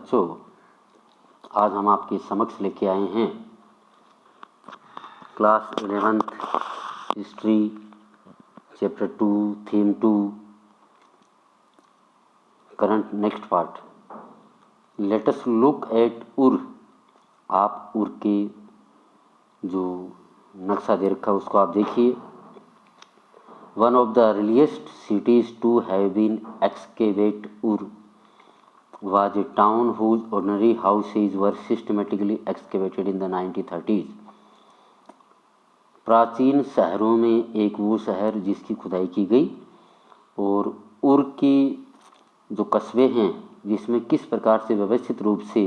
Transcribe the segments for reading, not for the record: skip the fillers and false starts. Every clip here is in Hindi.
बच्चों, आज हम आपके समक्ष लेके आए हैं class 11th history chapter 2 theme 2 current next part. Let us look at उर। आप उर के जो नक्शा दे रखा है उसको आप देखिए। One of the earliest cities to have been excavate Ur was a town whose ordinary houses were systematically excavated in the 1930s। प्राचीन शहरों में एक वो शहर जिसकी खुदाई की गई और उर की जो कस्बे हैं जिसमें किस प्रकार से व्यवस्थित रूप से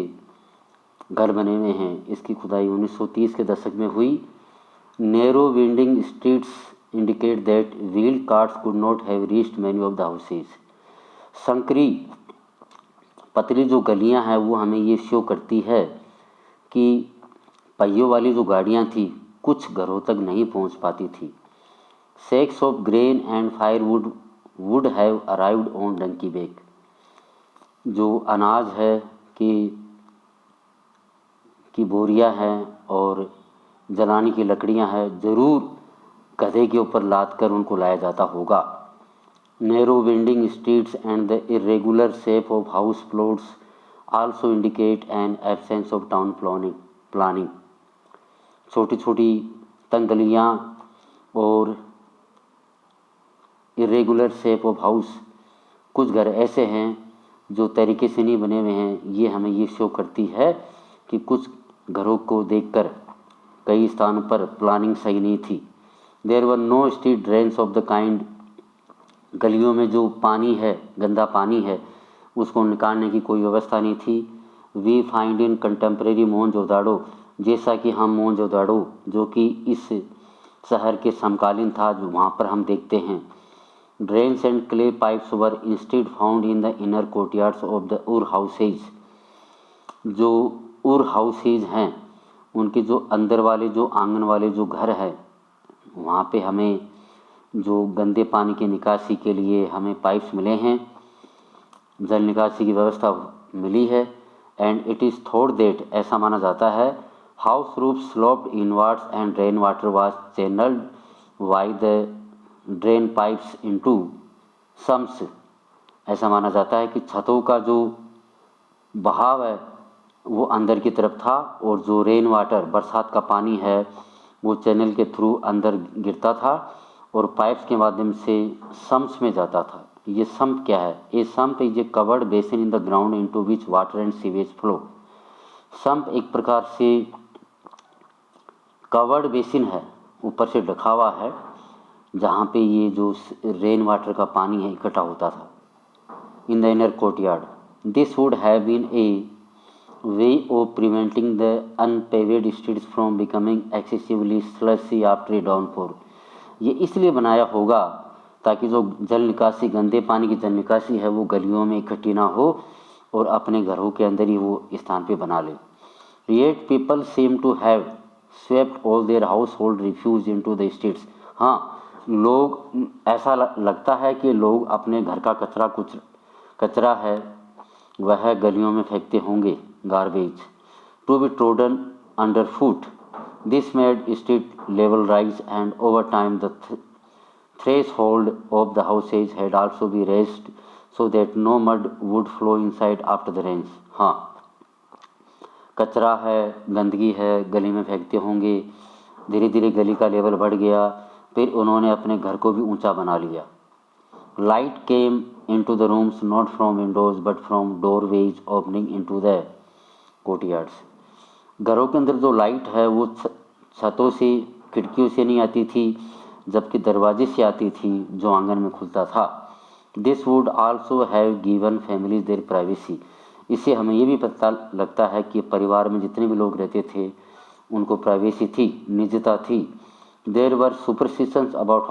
घर बने हुए हैं, इसकी खुदाई 1930 के दशक में हुई। Narrow winding streets indicate that wheel carts could not have reached many of the houses. संकरी पतली जो गलियां हैं वो हमें ये शो करती है कि पहियों वाली जो गाड़ियां थी कुछ घरों तक नहीं पहुंच पाती थी। Sacks of grain and firewood would have arrived on donkey back. जो अनाज है कि बोरियां हैं और जलाने की लकड़ियां हैं, ज़रूर गधे के ऊपर लाद कर उनको लाया जाता होगा। Narrow winding streets and the irregular shape of house plots also indicate an absence of town planning। छोटी छोटी तंग गलियाँ और irregular shape of house, कुछ घर ऐसे हैं जो तरीके से नहीं बने हुए हैं। ये हमें ये शो करती है कि कुछ घरों को देखकर कई स्थानों पर प्लानिंग सही नहीं थी। There were no street drains of the kind। गलियों में जो पानी है, गंदा पानी है, उसको निकालने की कोई व्यवस्था नहीं थी। We find in contemporary Mohenjodaro, जैसा कि हम मोहनजोदाड़ो जो कि इस शहर के समकालीन था, जो वहाँ पर हम देखते हैं। Drains and clay pipes were instead found in the inner courtyards of the उर हाउसेज। जो उर हाउसेज हैं उनके जो अंदर वाले जो आंगन वाले जो घर है, वहाँ पे हमें जो गंदे पानी की निकासी के लिए हमें पाइप्स मिले हैं, जल निकासी की व्यवस्था मिली है। And it is thought that, ऐसा माना जाता है, house roof sloped inwards and rain water was channelled by the drain pipes into sums. ऐसा माना जाता है कि छतों का जो बहाव है वो अंदर की तरफ था और जो रेन वाटर बरसात का पानी है वो चैनल के थ्रू अंदर गिरता था और पाइप्स के माध्यम से सम्प्स में जाता था। ये सम्प क्या है? A sump is a covered basin in the ground into which water and sewage flow. Sump एक प्रकार से कवर्ड बेसिन है, ऊपर से ढका हुआ है, जहाँ पे ये जो रेन वाटर का पानी है इकट्ठा होता था। In the inner courtyard this would have been a way of preventing the unpaved streets from becoming excessively slushy after a downfall. ये इसलिए बनाया होगा ताकि जो जल निकासी, गंदे पानी की जल निकासी है वो गलियों में इकट्ठी ना हो और अपने घरों के अंदर ही वो स्थान पे बना ले। Yet people seem to have swept all their household refuse into the streets. हाँ, लोग ऐसा लगता है कि लोग अपने घर का कचरा है वह गलियों में फेंकते होंगे, garbage to be trodden under foot. This made street level rise, and over time the threshold of the houses had also been raised so that no mud would flow inside after the rains। हाँ, कचरा है, गंदगी है, गली में फेंकते होंगे। धीरे धीरे गली का लेवल बढ़ गया, फिर उन्होंने अपने घर को भी ऊंचा बना लिया। Light came into the rooms not from windows but from doorways opening into the courtyards। घरों के अंदर जो लाइट है वो छतों से, खिड़कियों से नहीं आती थी, जबकि दरवाजे से आती थी जो आंगन में खुलता था। This would also have given families their privacy. इससे हमें ये भी पता लगता है कि परिवार में जितने भी लोग रहते थे उनको प्राइवेसी थी, निजता थी। There were superstitions about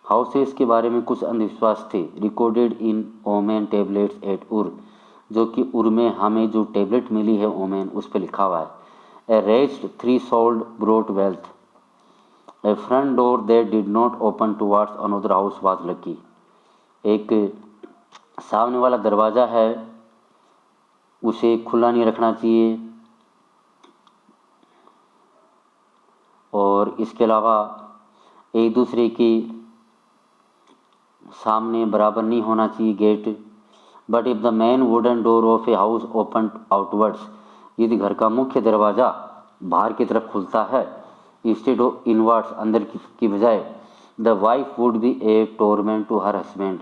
houses के बारे में कुछ अंधविश्वास थे। Recorded in omen tablets at Ur, जो कि उर में हमें जो टेबलेट मिली है ओमेन, उस पर लिखा हुआ है, a raised threshold brought wealth, a front door that did not open towards another house was lucky. एक सामने वाला दरवाज़ा है उसे खुला नहीं रखना चाहिए। और इसके अलावा एक दूसरे के सामने बराबर नहीं होना चाहिए gate. But if the main wooden door of a house open outwards, यदि घर का मुख्य दरवाज़ा बाहर की तरफ खुलता है इंस्टेड ऑफ इनवर्ड्स, अंदर की बजाय, the wife would be a torment to her husband,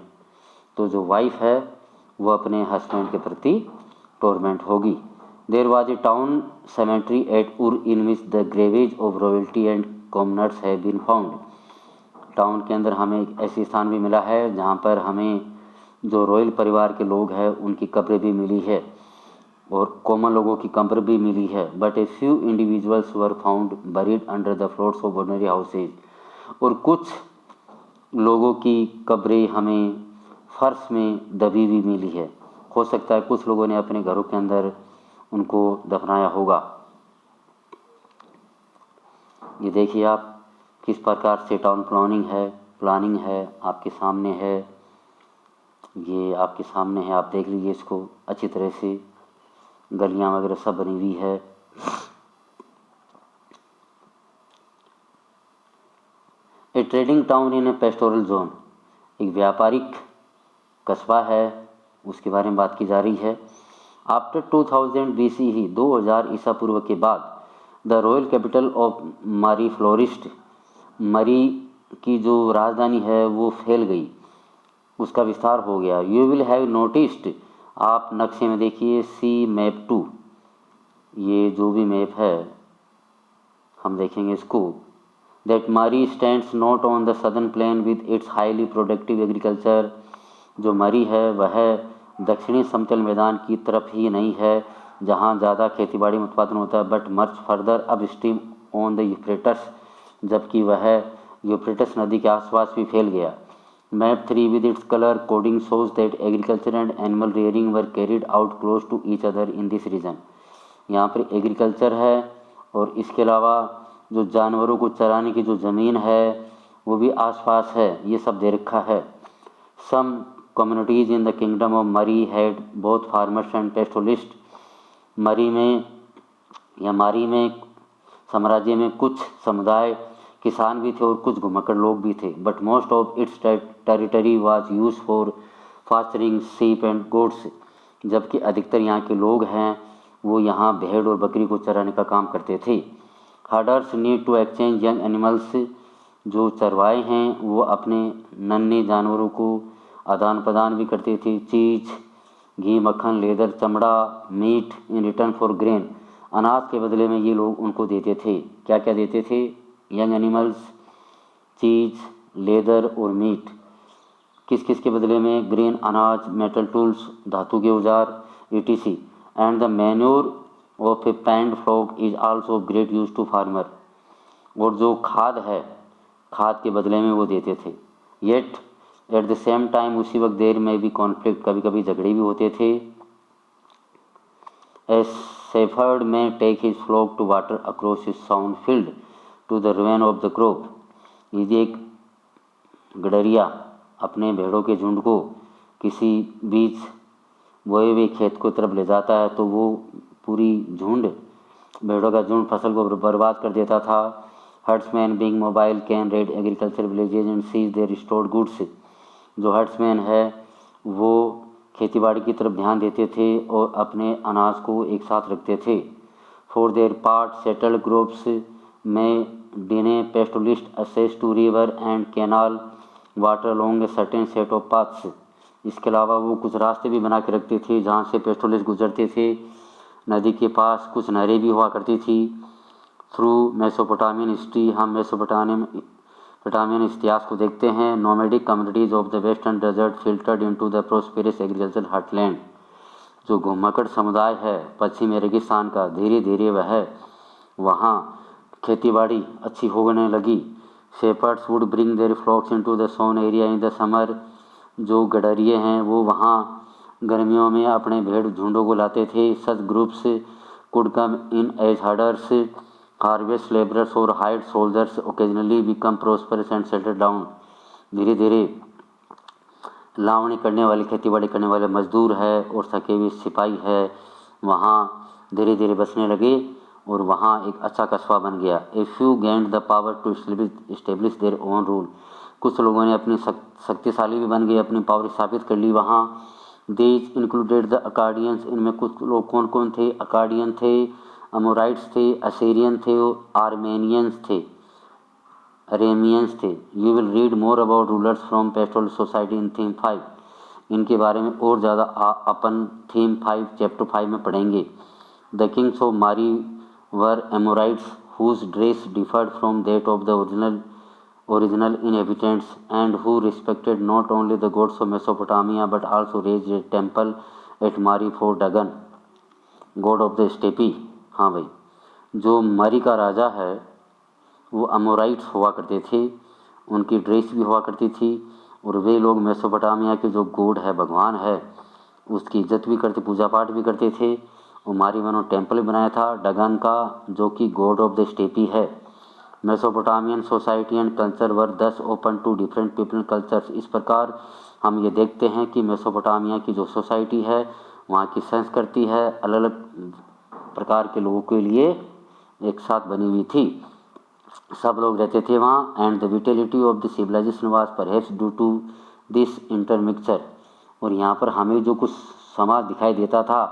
तो जो वाइफ है वो अपने हस्बैंड के प्रति टोरमेंट होगी। There was a town cemetery at Ur in which the graves of royalty and commoners have been found. Town के अंदर हमें एक ऐसी स्थान भी मिला है जहाँ पर हमें जो रॉयल परिवार के लोग हैं उनकी कब्रें भी मिली है और कॉमन लोगों की कब्र भी मिली है। But a few individuals were found buried under the floors of ordinary houses, और कुछ लोगों की कब्रें हमें फर्श में दबी हुई मिली है। हो सकता है कुछ लोगों ने अपने घरों के अंदर उनको दफनाया होगा। ये देखिए आप किस प्रकार से टाउन प्लानिंग है आपके सामने है, ये आपके सामने है, आप देख लीजिए इसको अच्छी तरह से, गलियां वगैरह सब बनी हुई है। A trading town in a pastoral zone, एक व्यापारिक कस्बा है, उसके बारे में बात की जा रही है। आफ्टर 2000 BC ही 2000 ईसा पूर्व के बाद द रॉयल कैपिटल ऑफ मरी फ्लोरिस्ट, मरी की जो राजधानी है वो फैल गई, उसका विस्तार हो गया। यू विल हैव नोटिस्ड, आप नक्शे में देखिए सी मैप 2, ये जो भी मैप है हम देखेंगे इसको, that Mari stands not on the southern plain with its highly productive agriculture, जो मरी है वह दक्षिणी समतल मैदान की तरफ ही नहीं है जहाँ ज़्यादा खेतीबाड़ी में उत्पादन होता है, but much further up stream on the Euphrates, जबकि वह यूफ्रेटस नदी के आसपास भी फैल गया। Map 3 with its colour coding shows that agriculture and animal rearing were carried out close to each other in this region. यहाँ पर एग्रीकल्चर है और इसके अलावा जो जानवरों को चराने की जो ज़मीन है वो भी आसपास है, ये सब दे रखा है। Some communities in the kingdom of Mari had both farmers and pastoralists, Mari में साम्राज्य में कुछ समुदाय किसान भी थे और कुछ घुमक्कड़ लोग भी थे। But most of its territory was use for pasturing sheep and goats, जबकि अधिकतर यहाँ के लोग हैं वो यहाँ भेड़ और बकरी को चराने का काम करते थे। Herders need to exchange young animals, जो चरवाए हैं वो अपने नन्हे जानवरों को आदान प्रदान भी करते थे। चीज़, घी, मक्खन, लेदर, चमड़ा, meat in return for grain, अनाज के बदले में ये लोग उनको देते थे। क्या क्या देते थे? यंग एनिमल्स, चीज़, लेदर और मीट। किस किस के बदले में? ग्रेन, अनाज, मेटल टूल्स, धातु के औजार, etc। And the manure of a penned flock is also great use to farmer, और जो खाद है, खाद के बदले में वो देते थे। Yet at the same time, उसी वक्त देर में भी कॉन्फ्लिक्ट, कभी कभी झगड़े भी होते थे। A shepherd may take his flock to water across his sown field to the ruin of the crop, यदि एक गडरिया अपने भेड़ों के झुंड को किसी बीज बोए हुए खेत को तरफ ले जाता है तो वो पूरी झुंड, भेड़ों का झुंड फसल को बर्बाद कर देता था। Herdsmen being mobile can raid agriculture villages and seize their stored goods, जो हर्ट्समैन है वो खेतीबाड़ी की तरफ ध्यान देते थे और अपने अनाज को एक साथ रखते थे। For their part settled groups may deny pastoralists access to river and canal water along a certain set of paths, इसके अलावा वो कुछ रास्ते भी बना के रखते थे जहाँ से पेस्टोलिस्ट गुजरते थे। नदी के पास कुछ नहरें भी हुआ करती थी। थ्रू मेसोपोटामियन हिस्ट्री, हम मेसोपोटामियन इतिहास को देखते हैं। Nomadic communities of the western desert filtered into the prosperous agriculture heartland, जो घुमक्कड़ समुदाय है पश्चिमी रेगिस्तान का, धीरे धीरे वह वहाँ खेतीबाड़ी अच्छी होने लगी। Shepherds would bring their flocks into the sown area in the summer, जो गडरिये हैं वो वहाँ गर्मियों में अपने भेड़ झुंडों को लाते थे। Such groups could come in as herders, harvest labourers or hired soldiers occasionally become prosperous and settle down, धीरे धीरे लावणी करने वाले, खेतीबाड़ी करने वाले मजदूर है और थके हुए सिपाही है, वहाँ धीरे धीरे बसने लगे और वहाँ एक अच्छा कस्बा बन गया। A few gained the power to establish their own rule, कुछ लोगों ने अपनी शक्तिशाली भी बन गए, अपनी पावर स्थापित कर ली वहाँ। दीज इंक्लूडेड द अकाडियंस, इनमें कुछ लोग कौन कौन थे? अकाडियन थे, अमोराइट्स थे, असीरियन थे, आर्मेनियंस थे, अरेमियंस थे। You will read more about rulers from pastoral society in theme 5, इनके बारे में और ज़्यादा अपन थीम 5 चैप्टर 5 में पढ़ेंगे। The kings of Mari were Amorites whose dress differed from that of the original inhabitants and who respected not only the gods of Mesopotamia but also raised a temple at Mari for Dagon, god of the steppe। हाँ भाई, जो मरी का राजा है वो अमोराइट्स हुआ करते थे, उनकी ड्रेस भी हुआ करती थी और वे लोग मेसोपोटामिया के जो गॉड है, भगवान है, उसकी इज्जत भी करते, पूजा पाठ भी करते थे। और मारी में उन्होंने टेम्पल बनाया था डगन का, जो कि गॉड ऑफ द स्टेपी है। Mesopotamian society and culture were thus open to different people cultures. इस प्रकार हम ये देखते हैं कि मेसोपोटामिया की जो सोसाइटी है, वहाँ की संस्कृति है, अलग अलग प्रकार के लोगों के लिए एक साथ बनी हुई थी, सब लोग रहते थे वहाँ। And the vitality of the civilisation was perhaps due to this intermixture, और यहाँ पर हमें जो कुछ समाज दिखाई देता था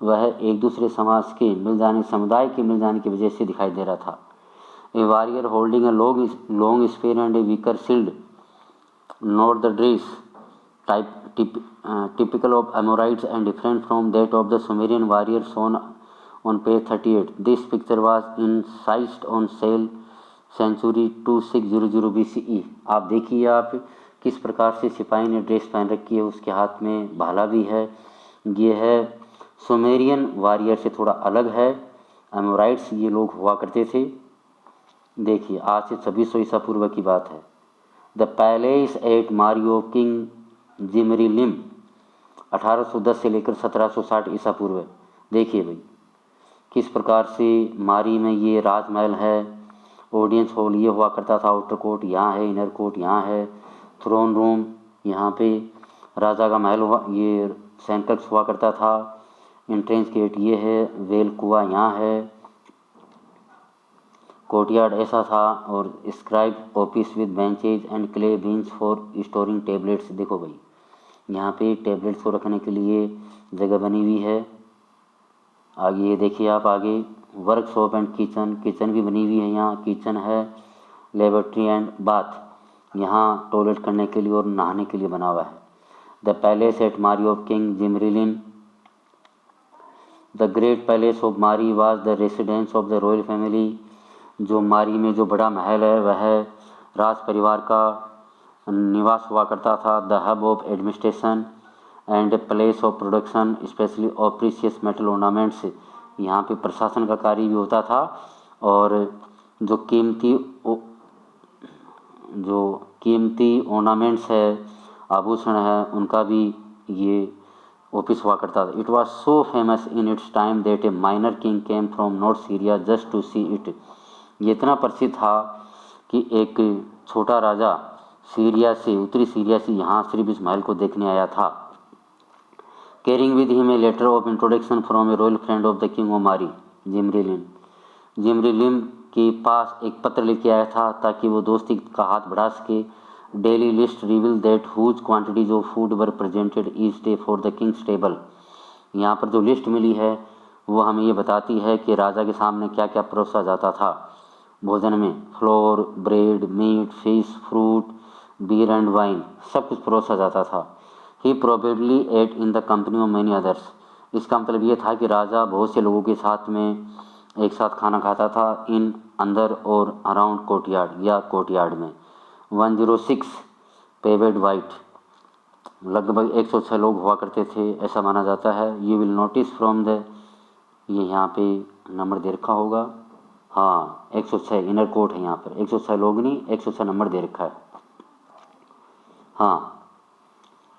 वह एक दूसरे समाज के मिल जाने, समुदाय के मिल जाने की वजह से दिखाई दे रहा था। A warrior holding a long spear and a wicker shield, not the dress typical of Amorites and different from that of the Sumerian warriors shown on page 38. This picture was incised on Sale century 2600 BCE। आप देखिए आप किस प्रकार से सिपाही ने ड्रेस पहन रखी है, उसके हाथ में भाला भी है। ये है सुमेरियन वारियर से थोड़ा अलग है। एमोराइट्स ये लोग हुआ करते थे। देखिए आज से 2600 ईसा पूर्व की बात है। The palace at Mari of king जिमरिलिम 1810 से लेकर 1760 ईसा पूर्व। देखिए भाई किस प्रकार से मारी में ये राजमहल है, ऑडियंस हॉल ये हुआ करता था, आउटर कोर्ट यहाँ है, इनर कोर्ट यहाँ है, थ्रोन रूम यहाँ पे राजा का महल हुआ, ये सेंटेक्स हुआ करता था, एंट्रेंस गेट ये है, वेल कुआ यहाँ है, कोर्टयार्ड ऐसा था, और scribe office with benches and clay beans for storing tablets. देखो भाई यहाँ पे टेबलेट्स को रखने के लिए जगह बनी हुई है। आगे ये देखिए आप, आगे वर्कशॉप एंड किचन भी बनी हुई है। यहाँ किचन है, लेबोरेटरी एंड बाथ, यहाँ टॉयलेट करने के लिए और नहाने के लिए बना हुआ है। The palace at Mari of king Zimrilim, the great palace of Mari was the residence of the royal family. जो मारी में जो बड़ा महल है वह राज परिवार का निवास हुआ करता था। The hub of administration and place of production specially of precious metal ornaments, यहाँ पे प्रशासन का कार्य भी होता था, और जो कीमती ऑर्नामेंट्स है, आभूषण है, उनका भी ये ऑफिस हुआ करता था। It was so famous in its time that a minor king came from north Syria just to see it. ये इतना प्रसिद्ध था कि एक छोटा राजा सीरिया से, उत्तरी सीरिया से यहाँ सिर्फ इस महल को देखने आया था। Carrying with him a letter of introduction from a royal friend of the king of Mari Zimrilim के पास एक पत्र लेके आया था ताकि वो दोस्ती का हाथ बढ़ा सके। Daily list reveal that huge quantities of food were presented each day for the king's table. यहाँ पर जो लिस्ट मिली है वो हमें ये बताती है कि राजा के सामने क्या क्या परोसा जाता था भोजन में। Flour, bread, meat, fish, fruit, beer and wine, सब कुछ परोसा जाता था। He probably ate in the company of many others. इसका मतलब ये था कि राजा बहुत से लोगों के साथ में एक साथ खाना खाता था, इन अंदर और अराउंड कोर्टयार्ड या कोर्टयार्ड में। 106 पेवेड वाइट, लगभग 106 लोग हुआ करते थे ऐसा माना जाता है। You will notice from the, ये यहाँ पे नंबर दे रखा होगा, हाँ 106 इनर कोर्ट है यहाँ पर, 106 लोग नहीं 106 नंबर दे रखा है। हाँ,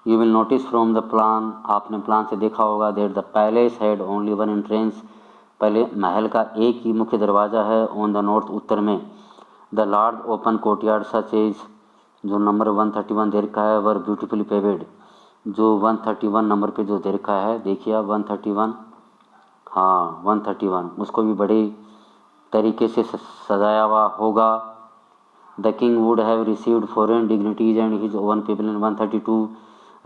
you will notice from the plan, आपने प्लान से देखा होगा, that the palace had only one entrance, पहले महल का एक ही मुख्य दरवाज़ा है। ऑन द नॉर्थ, उत्तर में। The large open courtyard such as, जो नंबर 131 दे रखा है, वर ब्यूटीफुली पेवेड, जो 131 नंबर पे जो दे रखा है, देखिए आप 131, हाँ 131, उसको भी बड़े तरीके से सजाया हुआ होगा। The king would have received foreign dignities and his oven people in 132,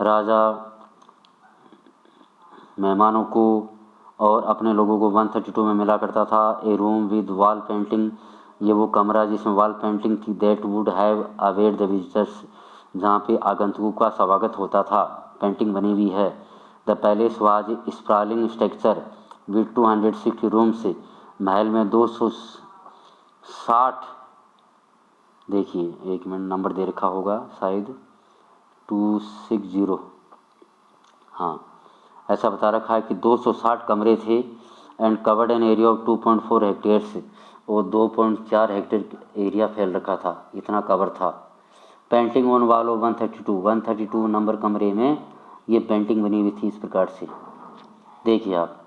राजा मेहमानों को और अपने लोगों को 132 में मिला करता था। ए रूम विद वॉल पेंटिंग, ये वो कमरा जिसमें वॉल पेंटिंग थी। That would have await the visitors, जहाँ पे आगंतुकों का स्वागत होता था, पेंटिंग बनी हुई है। The palace was sprawling structure with 260 rooms, महल में 260, देखिए एक मिनट नंबर दे रखा होगा शायद 260, हाँ ऐसा बता रखा है कि 260 कमरे थे। And covered an area of 2.4 hectares, और 2.4 हेक्टेयर एरिया फैल रखा था, इतना कवर था। Painting on wall of 132 number कमरे में ये पेंटिंग बनी हुई थी इस प्रकार से, देखिए आप।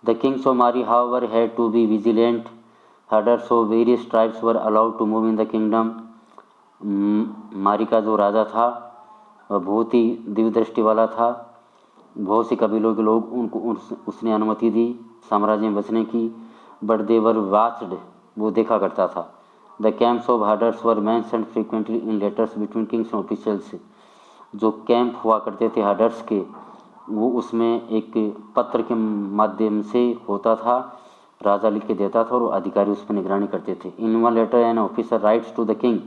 The kings of Mari however had to be vigilant, herders of various tribes were allowed to move in the kingdom. Mari का जो राजा था वह बहुत ही दिव्य दृष्टि वाला था, बहुत से कबीलों के लोग उनको उसने अनुमति दी साम्राज्य में बसने की। बट दे वर वाच्ड, वो देखा करता था। The camps of herders were mentioned frequently in letters between Kings and officials, जो कैंप हुआ करते थे हर्डर्स के, वो उसमें एक पत्र के माध्यम से होता था, राजा लिख के देता था और अधिकारी उस पर निगरानी करते थे। In one letter an officer writes to the king,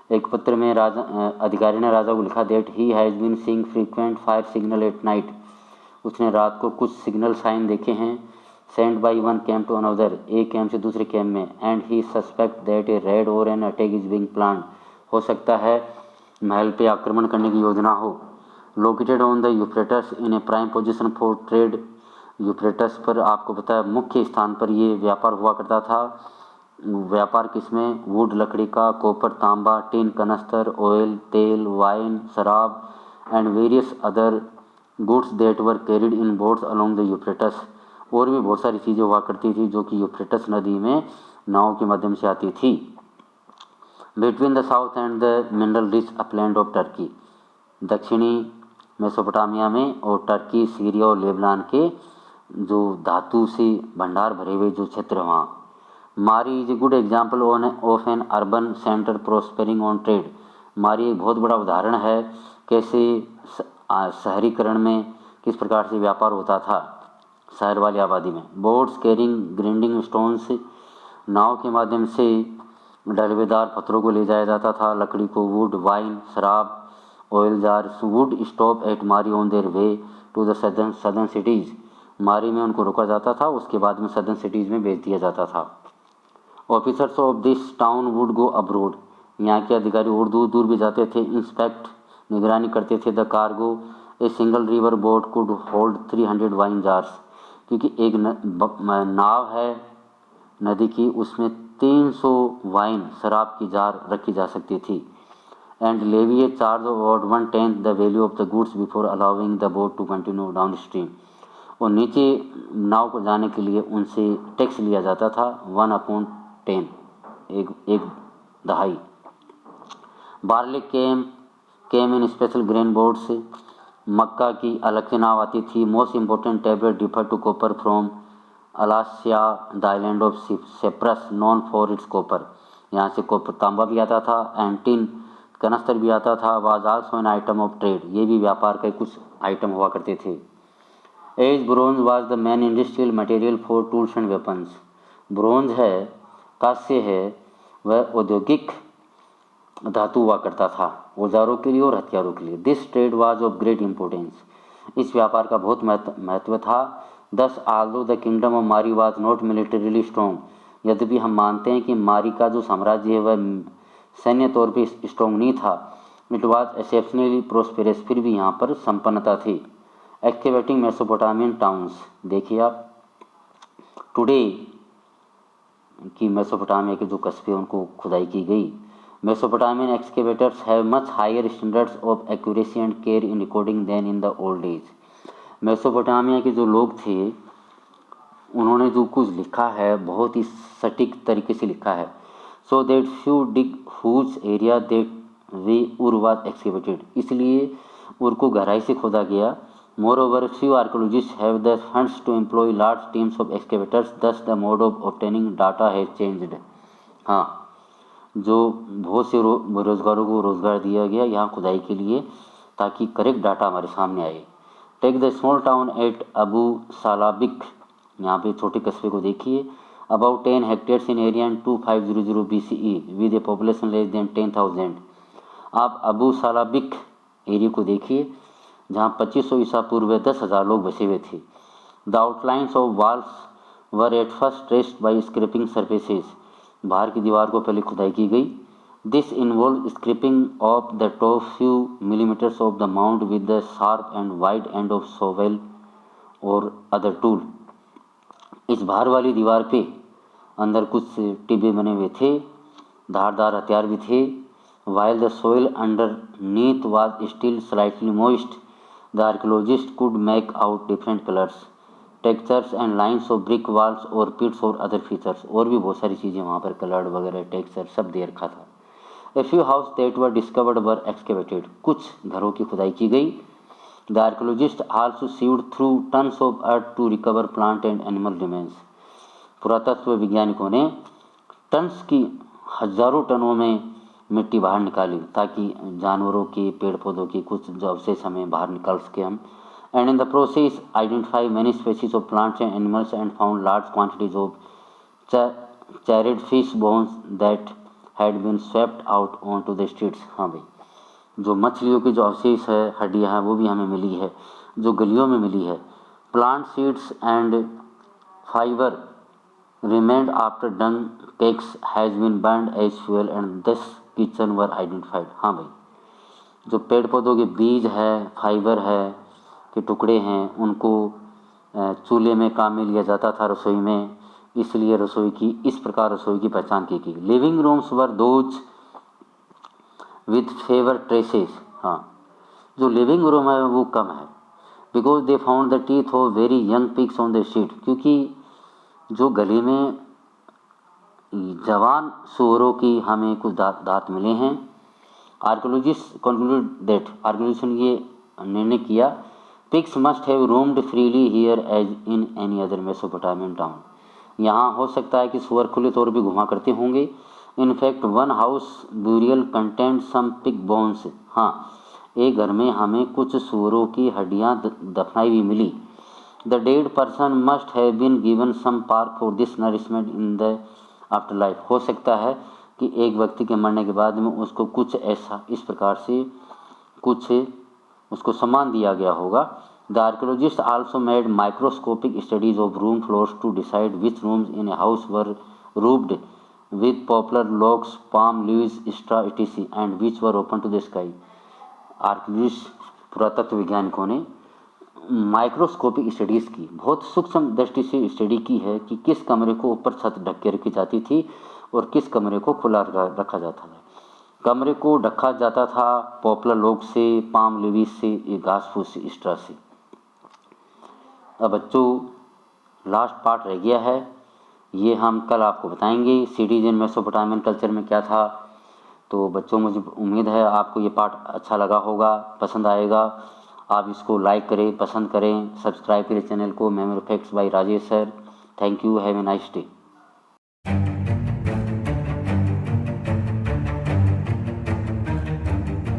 एक पत्र में राजा अधिकारी ने राजा को लिखा that he has been seeing frequent fire signal at night, उसने रात को कुछ सिग्नल साइन देखे हैं। Send by one camp to another, एक कैंप से दूसरे कैंप में। And he suspect that a raid or an attack is being planned, हो सकता है महल पे आक्रमण करने की योजना हो। Located on the Euphrates in A prime position for trade, Euphrates पर आपको पता है मुख्य स्थान पर ये व्यापार हुआ करता था। व्यापार किसमें? वुड लकड़ी का, कॉपर तांबा, टिन कनस्तर, ऑयल तेल, वाइन शराब and various other goods that were carried in boats along the Euphrates, और भी बहुत सारी चीज़ें हुआ करती थी जो कि यूफ्रेटस नदी में नाव के माध्यम से आती थी। Between the south and the mineral rich upland of Turkey, दक्षिणी मेसोपोटामिया में और टर्की, सीरिया और लेबनान के जो धातु से भंडार भरे हुए जो क्षेत्र वहाँ। Mari is a good example of an urban centre prospering on trade, Mari एक बहुत बड़ा उदाहरण है कैसे शहरीकरण में किस प्रकार से व्यापार होता था शहर वाली आबादी में। बोट्स कैरिंग ग्राइंडिंग स्टोन्स, नाव के माध्यम से डलवेदार पत्थरों को ले जाया जाता था, लकड़ी को, वुड, वाइन, शराब, oil jars would stop at Mari on their way to the southern cities, Mari में उनको रोका जाता था, उसके बाद में सदर्न सिटीज़ में भेज दिया जाता था। Officers of this town would go abroad, यहाँ के अधिकारी और दूर दूर भी जाते थे। इंस्पेक्ट, निगरानी करते थे। The cargo, a single river boat could hold 300 wine jars, क्योंकि एक नाव है नदी की, उसमें 300 वाइन शराब की जार रखी जा सकती थी। And levy a charge of about 1/10 the value of the goods before allowing the boat to continue down stream, और नीचे नाव को जाने के लिए उनसे टैक्स लिया जाता था 1/10, एक दहाई। Barley came in special grain boats, मक्का की अलग से नाव आती थी। Most important tablet differ to copper from Alashiya the island of Cyprus known for its copper, यहाँ से कॉपर तांबा भी आता था। एंड टिन कनस्तर भी आता था। Was also an item of trade, ये भी व्यापार के कुछ आइटम हुआ करते थे। As bronze was the main industrial material for tools and weapons, bronze है, कांस्य है, वह औद्योगिक धातु हुआ करता था औजारों के लिए और हथियारों के लिए। This trade was of great importance, इस व्यापार का बहुत महत्व था। दस Aldous the kingdom of Mari was not militarily strong, यद्यपि हम मानते हैं कि मारी का जो साम्राज्य है वह सैन्य तौर पर स्ट्रॉन्ग नहीं था। इट वाज एक्सेप्शनली प्रोस्पेरस, फिर भी यहाँ पर संपन्नता थी। एक्सकेवेटिंग मेसोपोटामियन टाउन्स, देखिए आप टुडे की मेसोपोटामिया के जो कस्बे उनको खुदाई की गई। Mesopotamian excavators have much higher standards of accuracy and care in recording than in the old age, Mesopotamia के जो लोग थे उन्होंने जो कुछ लिखा है बहुत ही सटीक तरीके से लिखा है। So that few dig huge area that way Ur was excavated, इसलिए उर को गहराई से खोदा गया Moreover, few archaeologists have the funds to employ large teams of excavators, thus the mode of obtaining data has changed. हाँ, जो बहुत से बेरोजगारों को रोजगार दिया गया यहाँ खुदाई के लिए, ताकि करेक्ट डाटा हमारे सामने आए। Take the small town at Abu Salabikh, यहाँ पे छोटे कस्बे को देखिए, about 10 hectares in area in 2500 BCE with a population less than 10,000। आप अबू सालाबिक एरिया को देखिए जहाँ 2500 ईसा पूर्व 10,000 लोग बसे हुए थे। The outlines of walls were at first traced by scraping surfaces, बाहर की दीवार को पहले खुदाई की गई। This involve scraping of the top few millimetres of the mound with the sharp and wide end of shovel or other tool. इस बाहर वाली दीवार पे अंदर कुछ टिब्बे बने हुए थे, धारदार हथियार भी थे। While the soil underneath was still slightly moist, the archaeologist could make out different colours, textures and lines of brick walls और पिट्स और अदर फीचर्स। और भी बहुत सारी चीज़ें वहाँ पर कलर वगैरह टेक्सचर सब दे रखा था। A few house that were discovered were excavated, कुछ घरों की खुदाई की गई। The archaeologists also sieved through tons of earth to recover plant and animal remains, पुरातत्व वैज्ञानिकों ने टन्स की हजारों टनों में मिट्टी बाहर निकाली ताकि जानवरों के पेड़ पौधों की कुछ जो अवशेष हमें बाहर निकाल सके हम। And in the process identify many species of plants and animals and found large quantities of charred fish bones that had been swept out on to the streets. हाँ भाई, जो मछलियों की जो अवशेष है, हड्डियाँ हैं, वो भी हमें मिली है, जो गलियों में मिली है। Plant seeds and fibre remained after dung cakes has been burned as fuel and thus kitchen were identified। हाँ भाई, जो पेड़ पौधों के बीज है, फाइबर है के टुकड़े हैं, उनको चूल्हे में काम में लिया जाता था रसोई में, इसलिए रसोई की इस प्रकार रसोई की पहचान की गई। Living rooms were those with favour traces. हाँ, जो लिविंग रूम है वो कम है, because they found the teeth of very young pigs on the sheet, क्योंकि जो गले में जवान सूअरों की हमें कुछ दांत मिले हैं। आर्कियोलॉजिस्ट कंक्लूड दैट, आर्कियोलॉजिस्ट ने ये निर्णय किया, pigs must have roamed freely here as in any other Mesopotamian town, यहाँ हो सकता है कि सूअर खुले तौर पर घुमा करते होंगे। In fact one house burial contained some pig bones. हाँ, एक घर में हमें कुछ सूअरों की हड्डियाँ दफनाई हुई मिली। The dead person must have been given some part for this nourishment in the afterlife। हो सकता है कि एक व्यक्ति के मरने के बाद में उसको कुछ ऐसा इस प्रकार से कुछ उसको सम्मान दिया गया होगा। The archaeologist also made microscopic studies of room floors to decide which rooms in a house were roofed with poplar logs, palm leaves, straw etc. and which were open to the sky। Archaeologist पुरातत्व वैज्ञानिकों ने माइक्रोस्कोपिक स्टडीज़ की, बहुत सूक्ष्म दृष्टि से स्टडी की है कि किस कमरे को ऊपर छत ढक के रखी जाती थी और किस कमरे को खुला रखा जाता था। कमरे को ढका जाता था पॉपुलर लॉग से, पाम लीव्स से, घास फूस से, स्ट्रा से। अब बच्चों लास्ट पार्ट रह गया है, ये हम कल आपको बताएंगे सिटीज इन मेसोपोटामियन कल्चर में क्या था। तो बच्चों, मुझे उम्मीद है आपको ये पार्ट अच्छा लगा होगा, पसंद आएगा। आप इसको लाइक करें, पसंद करें, सब्सक्राइब करें चैनल को। Memory facts by Rajesh sir. Thank you, have a nice day.